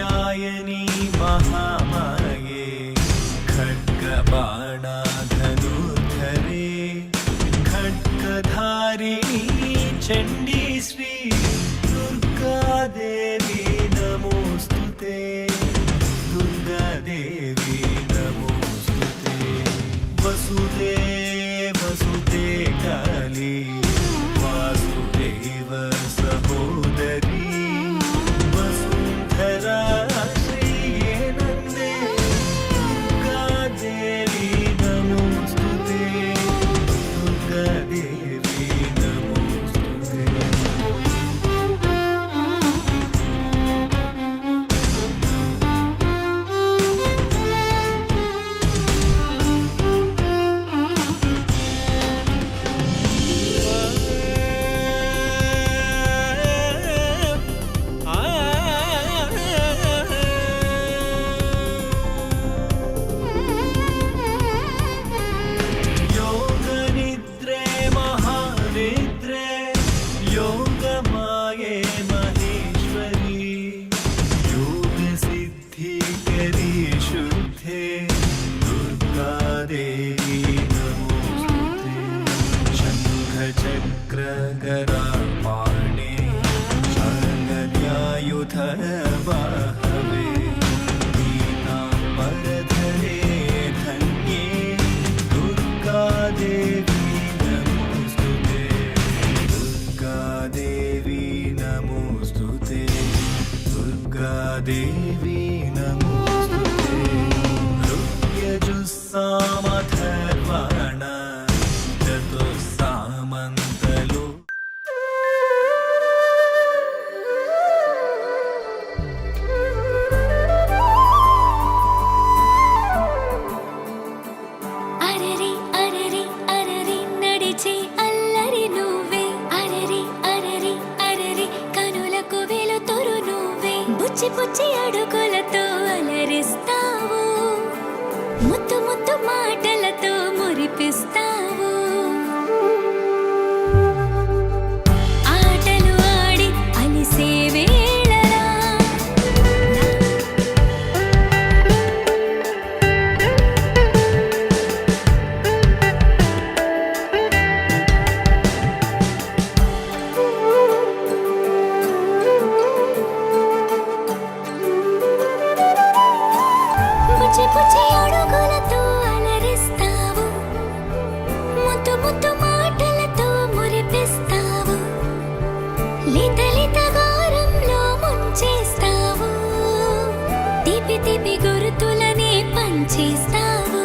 कात्यायनी महामाये खड्गबाणाधनुर्धरे खड्गधारिणी चण्डी श्री दुर्गादेवी नमोस्तुते दुर्गादेवी नमोस्तुते वसुदे वसुदे काली वासुदेव सहोदरी वसुन्धरा श्रिये नन्दे दुर्गादेवी नमोस्तुते दुर्गादेवी नमोस्तुते योगनिद्रे महानिद्रे योगमाये महेश्वरी योगसिद्धिकरी शुद्धे दुर्गादेवी नमोस्तुते शङ्खचक्रगरापाणे शरण्ययुध वाहवे पीताम्बरधरे धन्ये दुर्गादेवी नमोस्तुते दुर्गादेवी नमोस्तुते दुर्गादेवी नमोस्तुते ऋग्यजुस्सामथर्वण चतुस्सामन्तलो అరరి అరరి అరరి నడిచే అల్లరి నువ్వే అరరి అరరి అరరి కనులకు వెలుతురు నువ్వే బుచ్చి బుచ్చి అడుగులతో అలరిస్తావు ముత్తు ముత్తు మాటలతో మురిపిస్తావు ఆటలు ఆడి అలిసే వేళలా బుచ్చి బుచ్చి అడుగులతో అలరిస్తావు ముత్తు ముత్తు మాటలతో మురిపిస్తావు లిత లిత గారంలో ముంచేస్తావు తీపి తీపి గుర్తులనే పంచేస్తావు